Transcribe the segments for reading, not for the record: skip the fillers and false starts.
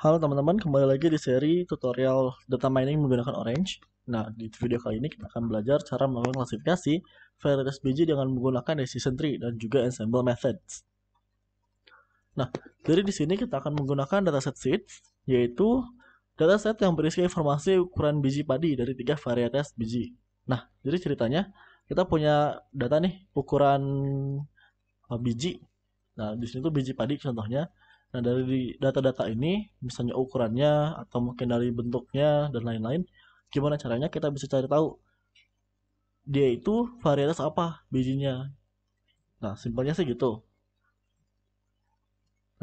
Halo teman-teman, kembali lagi di seri tutorial data mining menggunakan Orange. Nah, di video kali ini kita akan belajar cara melakukan klasifikasi varietas biji dengan menggunakan decision tree dan juga ensemble methods. Nah, dari di sini kita akan menggunakan dataset seeds, yaitu dataset yang berisi informasi ukuran biji padi dari 3 varietas biji. Nah, jadi ceritanya kita punya data nih ukuran biji. Nah, di sini tuh biji padi contohnya. Nah, dari data-data ini, misalnya ukurannya, atau mungkin dari bentuknya, dan lain-lain, gimana caranya kita bisa cari tahu dia itu varietas apa bijinya. Nah, simpelnya sih gitu.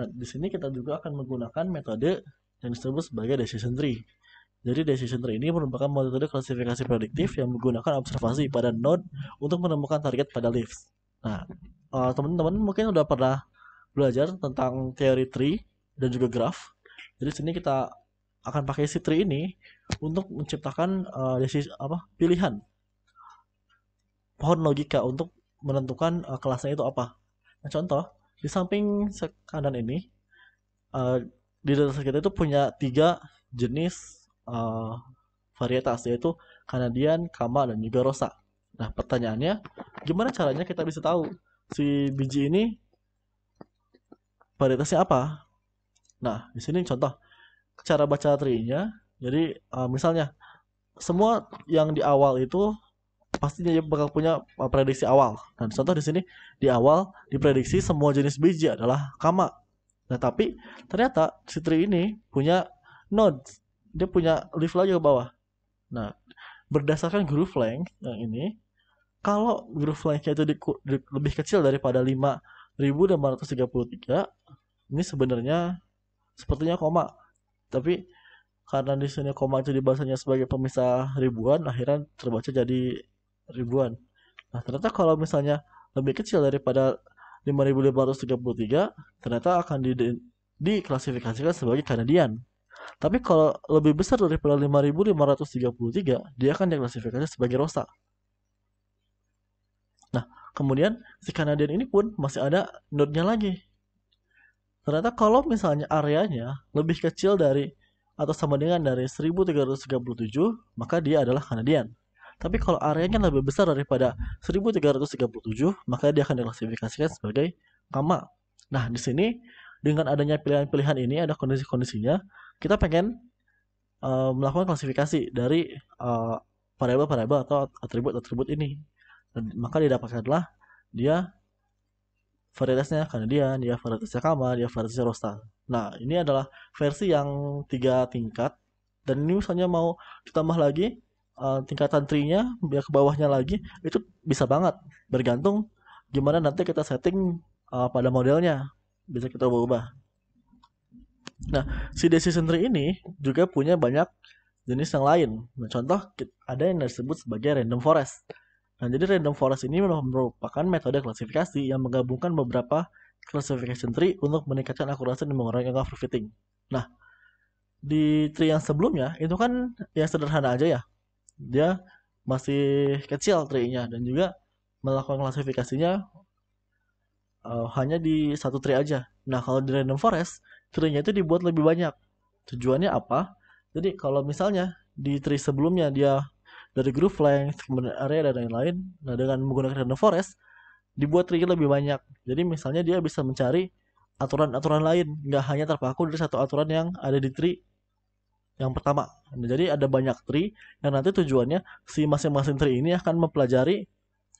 Nah, di sini kita juga akan menggunakan metode yang disebut sebagai decision tree. Jadi decision tree ini merupakan metode klasifikasi prediktif yang menggunakan observasi pada node untuk menemukan target pada leaves. Nah, teman-teman mungkin udah pernah belajar tentang teori tree dan juga graph. Jadi sini kita akan pakai si tree ini untuk menciptakan pilihan pohon logika untuk menentukan kelasnya itu apa. Nah, contoh di samping kanan ini uh, di dataset kita itu punya 3 jenis varietas, yaitu Canadian, Kama, dan juga Rosa. Nah, pertanyaannya, gimana caranya kita bisa tahu si biji ini varietasnya apa? Nah, di sini contoh cara baca tree-nya. Jadi misalnya semua yang di awal itu pastinya dia bakal punya prediksi awal. Nah, contoh di sini di awal diprediksi semua jenis biji adalah Kama. Nah, tapi ternyata si tree ini punya nodes. Dia punya leaf lagi ke bawah. Nah, berdasarkan groove length yang ini, kalau groove length-nya itu lebih kecil daripada 5.833, ini sebenarnya sepertinya koma. Tapi karena di sini koma itu dibacanya sebagai pemisah ribuan, akhirnya terbaca jadi ribuan. Nah, ternyata kalau misalnya lebih kecil daripada 5.533, ternyata akan diklasifikasikan sebagai Canadian. Tapi kalau lebih besar daripada 5.533, dia akan diklasifikasi sebagai Rosa. Nah, kemudian si Canadian ini pun masih ada node-nya lagi. Ternyata kalau misalnya areanya lebih kecil dari atau sama dengan dari 1337, maka dia adalah Canadian. Tapi kalau areanya lebih besar daripada 1337, maka dia akan diklasifikasikan sebagai Kama. Nah, di sini dengan adanya pilihan-pilihan ini ada kondisi-kondisinya, kita pengen melakukan klasifikasi dari variabel-variabel atau atribut-atribut ini. Dan maka didapatkanlah dia varietasnya Canadian, dia varietasnya Kama, dia varietasnya Rosta. Nah, ini adalah versi yang 3 tingkat. Dan ini misalnya mau ditambah lagi tingkatan tree-nya, biar ke bawahnya lagi, itu bisa banget. Bergantung gimana nanti kita setting pada modelnya. Bisa kita ubah-ubah. Nah, si decision tree ini juga punya banyak jenis yang lain. Nah, contoh ada yang disebut sebagai random forest. Nah, jadi random forest ini merupakan metode klasifikasi yang menggabungkan beberapa classification tree untuk meningkatkan akurasi dan mengurangi angka overfitting. Nah, di tree yang sebelumnya itu kan yang sederhana aja ya. Dia masih kecil tree-nya dan juga melakukan klasifikasinya hanya di satu tree aja. Nah, kalau di random forest, tree-nya itu dibuat lebih banyak. Tujuannya apa? Jadi kalau misalnya di tree sebelumnya dia dari groove length, kemudian area dan lain-lain, nah dengan menggunakan random forest, dibuat tree lebih banyak. Jadi misalnya dia bisa mencari aturan-aturan lain, nggak hanya terpaku dari satu aturan yang ada di tree yang pertama. Nah, jadi ada banyak tree yang nanti tujuannya si masing-masing tree ini akan mempelajari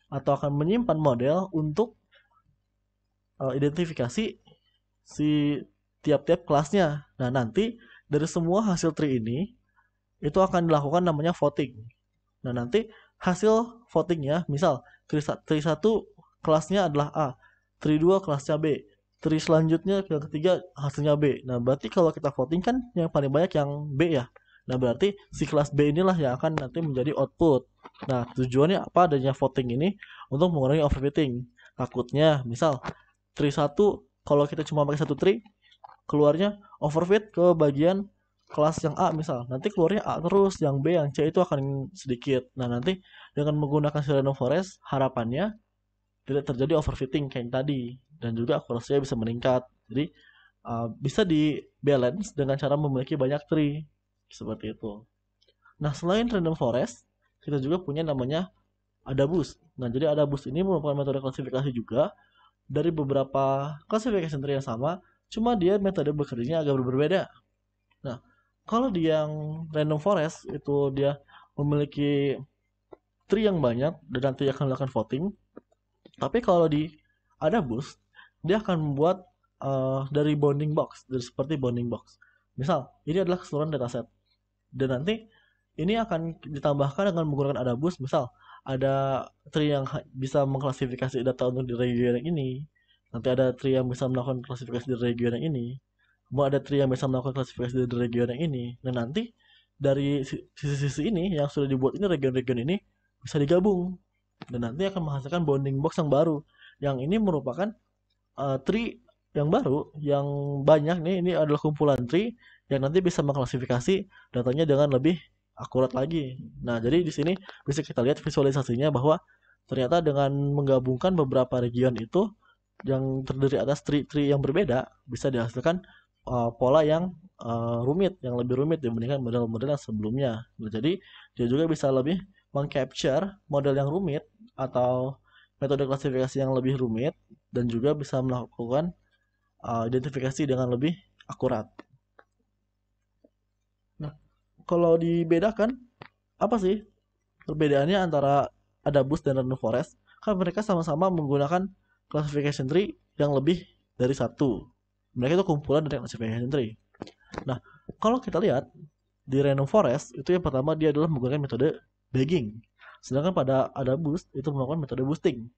atau akan menyimpan model untuk identifikasi si tiap-tiap kelasnya. Nah, nanti dari semua hasil tree ini itu akan dilakukan namanya voting. Nah, nanti hasil votingnya, misal tree 1 kelasnya adalah A, tree 2 kelasnya B, tree selanjutnya yang ketiga hasilnya B. Nah, berarti kalau kita voting kan yang paling banyak yang B ya. Nah, berarti si kelas B inilah yang akan nanti menjadi output. Nah, tujuannya apa adanya voting ini? Untuk mengurangi overfitting. Takutnya, misal tree 1 kalau kita cuma pakai satu tree, keluarnya overfit ke bagian kelas yang A misal, nanti keluarnya A terus, yang B yang C itu akan sedikit. Nah, nanti dengan menggunakan si random forest harapannya tidak terjadi overfitting kayak tadi, dan juga akurasinya bisa meningkat. Jadi bisa di balance dengan cara memiliki banyak tree seperti itu. Nah, selain random forest, kita juga punya namanya Adabus. Nah, jadi Adabus ini merupakan metode klasifikasi juga dari beberapa klasifikasi tree yang sama, cuma dia metode bekerjanya agak berbeda. Nah, kalau di yang random forest itu dia memiliki tree yang banyak dan nanti akan melakukan voting. Tapi kalau di Adabus, dia akan membuat dari bounding box, dari seperti bounding box. Misal, ini adalah keseluruhan dataset. Dan nanti ini akan ditambahkan dengan menggunakan Adabus. Misal, ada tree yang bisa mengklasifikasi data untuk di region yang ini. Nanti ada tree yang bisa melakukan klasifikasi di region yang ini. Kemudian ada tree yang bisa melakukan klasifikasi di region yang ini. Dan nanti dari sisi-sisi ini yang sudah dibuat ini, region-region ini bisa digabung. Dan nanti akan menghasilkan bounding box yang baru. Yang ini merupakan tree yang baru, yang banyak nih. Ini adalah kumpulan tree yang nanti bisa mengklasifikasi datanya dengan lebih akurat lagi. Nah, jadi di sini bisa kita lihat visualisasinya bahwa ternyata dengan menggabungkan beberapa region itu yang terdiri atas tree-tree yang berbeda bisa dihasilkan pola yang rumit, yang lebih rumit dibandingkan model-model yang sebelumnya. Nah, jadi dia juga bisa lebih mengcapture model yang rumit atau metode klasifikasi yang lebih rumit dan juga bisa melakukan identifikasi dengan lebih akurat. Nah, kalau dibedakan, apa sih perbedaannya antara Adabus dan Random Forest? Kan mereka sama-sama menggunakan classification tree yang lebih dari satu. Mereka itu kumpulan dari classification tree. Nah, kalau kita lihat di Random Forest, itu yang pertama dia adalah menggunakan metode bagging. Sedangkan pada Adabus itu melakukan metode boosting.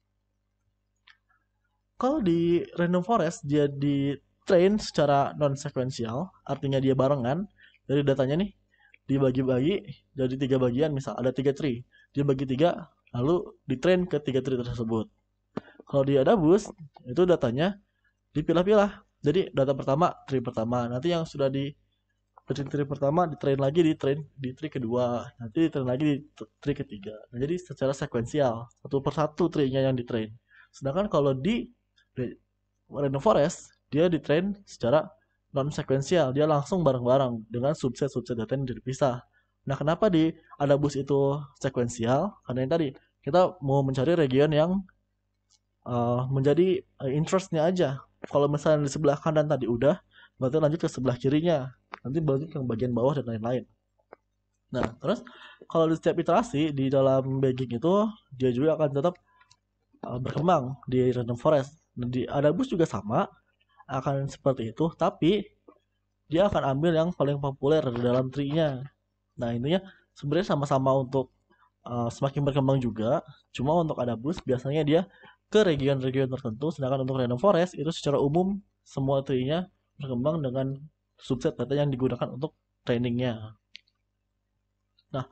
Kalau di Random Forest dia di train secara non sequential, artinya dia barengan dari datanya nih dibagi-bagi jadi 3 bagian. Misal ada 3 tree, dia bagi 3 lalu di train ke 3 tree tersebut. Kalau di Adabus itu datanya dipilah-pilah. Jadi data pertama tree pertama, nanti yang sudah di tree pertama di train lagi di tree kedua, nanti di train lagi di tree ketiga. Nah, jadi secara sekuensial satu persatu tree-nya yang di train. Sedangkan kalau di Random Forest dia di train secara non sekuensial, dia langsung bareng-bareng dengan subset-subset data yang dipisah. Nah, kenapa di Adabus itu sekuensial? Karena yang tadi kita mau mencari region yang menjadi interestnya aja. Kalau misalnya di sebelah kanan tadi udah, berarti lanjut ke sebelah kirinya, nanti lanjut ke bagian bawah dan lain-lain. Nah, terus kalau di setiap iterasi di dalam bagging itu dia juga akan tetap berkembang di random forest. Nah, di Adabus juga sama, akan seperti itu, tapi dia akan ambil yang paling populer di dalam tree-nya. Nah, intinya sebenarnya sama-sama untuk semakin berkembang juga, cuma untuk Adabus biasanya dia ke region-region tertentu, sedangkan untuk random forest itu secara umum semua tree-nya berkembang dengan subset data yang digunakan untuk trainingnya. Nah,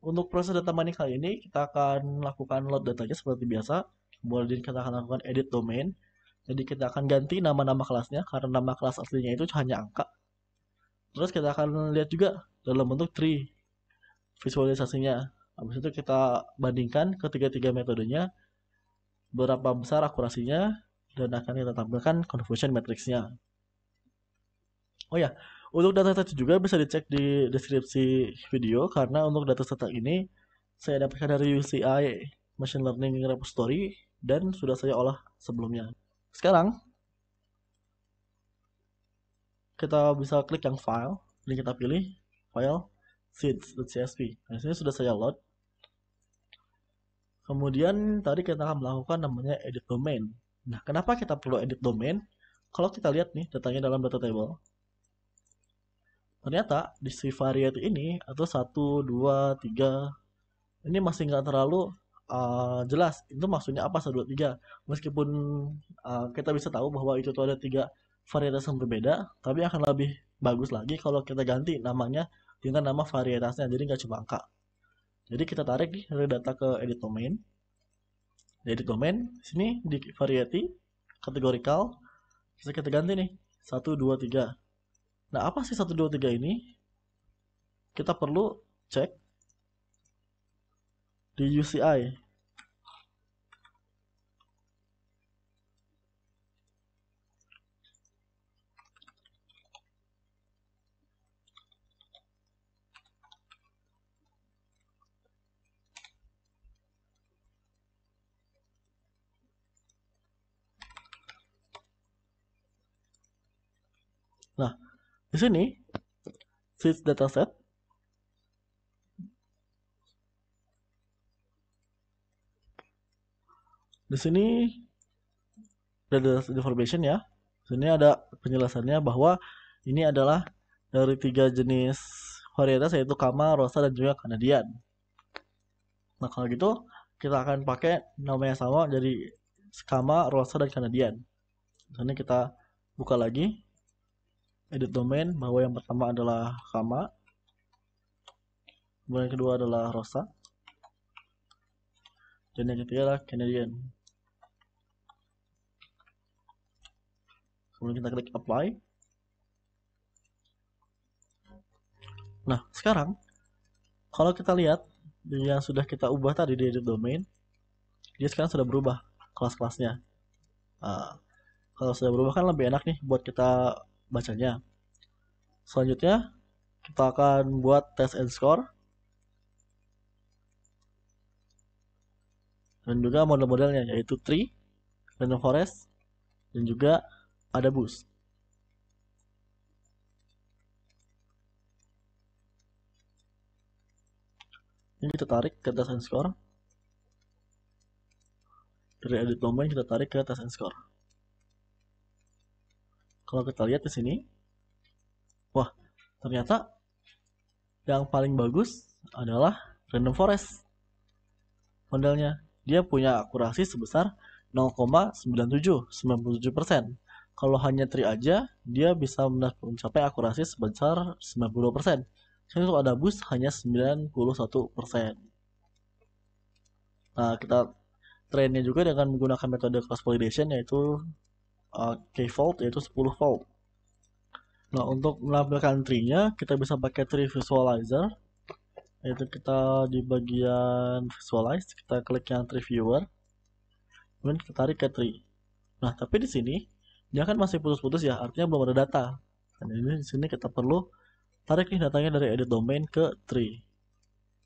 untuk proses data mining kali ini kita akan lakukan load datanya seperti biasa. Kemudian kita akan lakukan edit domain. Jadi kita akan ganti nama-nama kelasnya karena nama kelas aslinya itu hanya angka. Terus kita akan lihat juga dalam bentuk tree visualisasinya. Habis itu kita bandingkan ketiga-tiga metodenya, berapa besar akurasinya, dan akan kita tampilkan conversion matrixnya. Oh ya, untuk data-data juga bisa dicek di deskripsi video karena untuk data-data ini saya dapatkan dari UCI Machine Learning Repository dan sudah saya olah sebelumnya. Sekarang kita bisa klik yang file, ini kita pilih file seeds.csv. Nah, sini sudah saya load. Kemudian tadi kita akan melakukan namanya edit domain. Nah, kenapa kita perlu edit domain? Kalau kita lihat nih datanya dalam data table, ternyata di si variety ini atau 1, 2, 3 ini masih nggak terlalu jelas itu maksudnya apa 1, 2, 3. Meskipun kita bisa tahu bahwa itu tuh ada 3 varietas yang berbeda, tapi akan lebih bagus lagi kalau kita ganti namanya dengan nama varietasnya, jadi nggak cuma angka. Jadi kita tarik nih dari data ke edit domain. Di edit domain sini di variety categorical bisa kita ganti nih 1, 2, 3. Nah, apa sih 1, 2, 3 ini? Kita perlu cek di UCI. Di sini seeds dataset. Di sini ada information ya. Di sini ada penjelasannya bahwa ini adalah dari 3 jenis varietas, yaitu Kama, Rosa, dan juga Canadian. Nah kalau gitu kita akan pakai namanya sama, jadi Kama, Rosa, dan Canadian. Di sini kita buka lagi edit domain, bahwa yang pertama adalah Kama, kemudian yang kedua adalah Rosa, dan yang ketiga adalah Canadian. Kemudian kita klik apply. Nah sekarang kalau kita lihat yang sudah kita ubah tadi di edit domain, dia sekarang sudah berubah kelas-kelasnya. Nah, kalau sudah berubah kan lebih enak nih buat kita bacanya. Selanjutnya kita akan buat test and score, dan juga model-modelnya yaitu tree, random forest, dan juga ada boost. Ini kita tarik ke test and score. Dari edit domain kita tarik ke test and score. Kalau kita lihat di sini, wah ternyata yang paling bagus adalah random forest modelnya. Dia punya akurasi sebesar 0,97%. Kalau hanya tree aja, dia bisa mencapai akurasi sebesar 92%. Jadi untuk ada boost hanya 91%. Nah, kita trainnya juga dengan menggunakan metode cross validation, yaitu k-fold, yaitu 10 fold. Nah, untuk menampilkan tree-nya, kita bisa pakai tree visualizer, yaitu kita di bagian visualize, kita klik yang tree viewer, kemudian kita tarik ke tree. Nah, tapi di sini dia kan masih putus-putus ya, artinya belum ada data. Dan ini di sini kita perlu tarik nih datanya dari edit domain ke tree.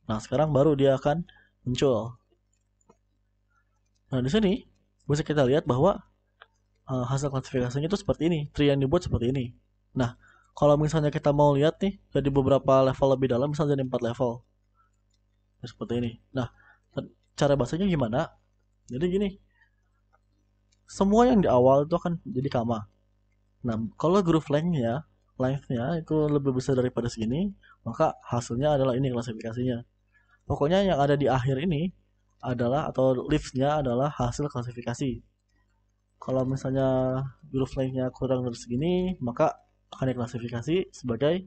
Nah, sekarang baru dia akan muncul. Nah, di sini bisa kita lihat bahwa hasil klasifikasinya itu seperti ini, tree yang dibuat seperti ini. Nah, kalau misalnya kita mau lihat nih jadi beberapa level lebih dalam, misalnya jadi 4 level, seperti ini. Nah, cara bahasanya gimana? Jadi gini, semua yang di awal itu akan jadi Kama. Nah, kalau groove length-nya itu lebih besar daripada segini, maka hasilnya adalah ini klasifikasinya. Pokoknya yang ada di akhir ini adalah, atau leaves-nya adalah hasil klasifikasi. Kalau misalnya groove length-nya kurang dari segini, maka akan diklasifikasi sebagai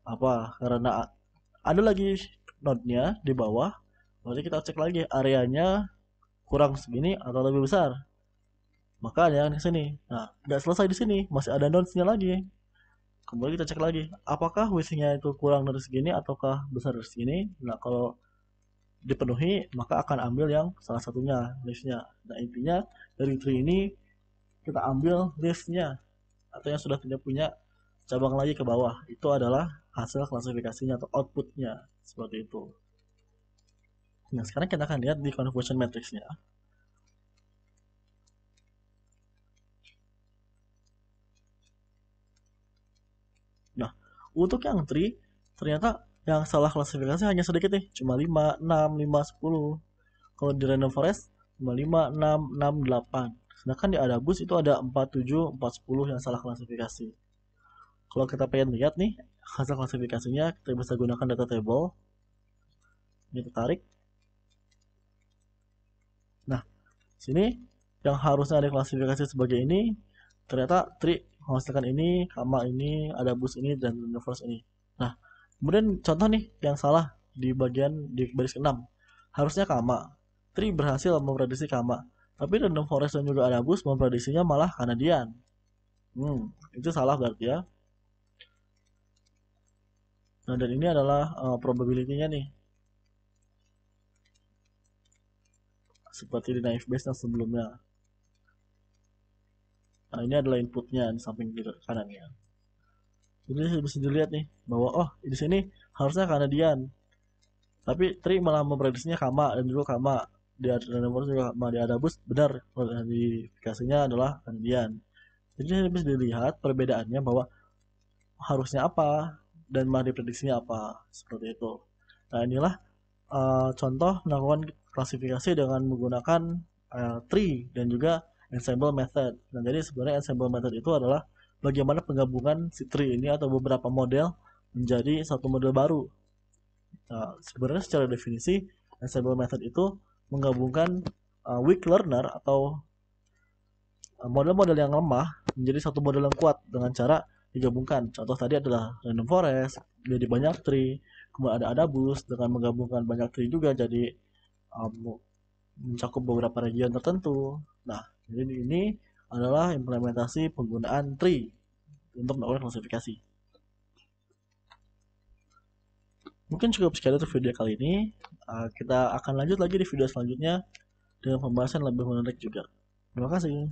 apa? Karena ada lagi node-nya di bawah, berarti kita cek lagi areanya kurang segini atau lebih besar. Maka ada yang di sini. Nah, nggak selesai di sini, masih ada nodes-nya lagi. Kemudian kita cek lagi, apakah width-nya itu kurang dari segini ataukah besar dari segini. Nah, kalau dipenuhi, maka akan ambil yang salah satunya, list-nya. Nah, intinya dari tree ini kita ambil list-nya, atau yang sudah tidak punya cabang lagi ke bawah. Itu adalah hasil klasifikasinya atau output-nya, seperti itu. Nah, sekarang kita akan lihat di conversion matrix-nya. Nah, untuk yang tree, ternyata yang salah klasifikasi hanya sedikit nih, cuma 5, 6, 5, 10. Kalau di random forest, cuma 5, 6, 6, 8. Sedangkan di Adabus itu ada 4, 7, 4, 10 yang salah klasifikasi. Kalau kita pengen lihat nih, hasil klasifikasinya, kita bisa gunakan data table. Ini kita tarik. Nah, sini yang harusnya ada klasifikasi sebagai ini, ternyata tree menghasilkan ini, Kama ini, Adabus ini, dan random forest ini. Nah, kemudian contoh nih yang salah di bagian di baris ke-6. Harusnya Kama. Tree berhasil memprediksi Kama. Tapi random forest dan juga Adabus memprediksinya malah Canadian. Itu salah berarti ya. Nah, dan ini adalah probability-nya nih. Seperti di naive Bayes yang sebelumnya. Nah, ini adalah inputnya di samping kiri kanannya. Jadi bisa dilihat nih bahwa oh di sini harusnya Canadian, tapi tree malah memprediksinya Kama, dan juga Kama di random forest juga Kama, di Adabus benar klasifikasinya adalah Canadian. Jadi bisa dilihat perbedaannya bahwa harusnya apa dan malah diprediksinya apa, seperti itu. Nah, inilah contoh melakukan klasifikasi dengan menggunakan tree dan juga ensemble method. Nah, jadi sebenarnya ensemble method itu adalah bagaimana penggabungan si tree ini atau beberapa model menjadi satu model baru. Nah, sebenarnya secara definisi ensemble method itu menggabungkan weak learner atau model-model yang lemah menjadi satu model yang kuat dengan cara digabungkan. Contoh tadi adalah random forest, jadi banyak tree, kemudian ada adabus dengan menggabungkan banyak tree juga jadi mencakup beberapa region tertentu. Nah, jadi ini adalah implementasi penggunaan tree untuk melakukan klasifikasi. Mungkin cukup sekian untuk video kali ini. Kita akan lanjut lagi di video selanjutnya dengan pembahasan lebih menarik juga. Terima kasih.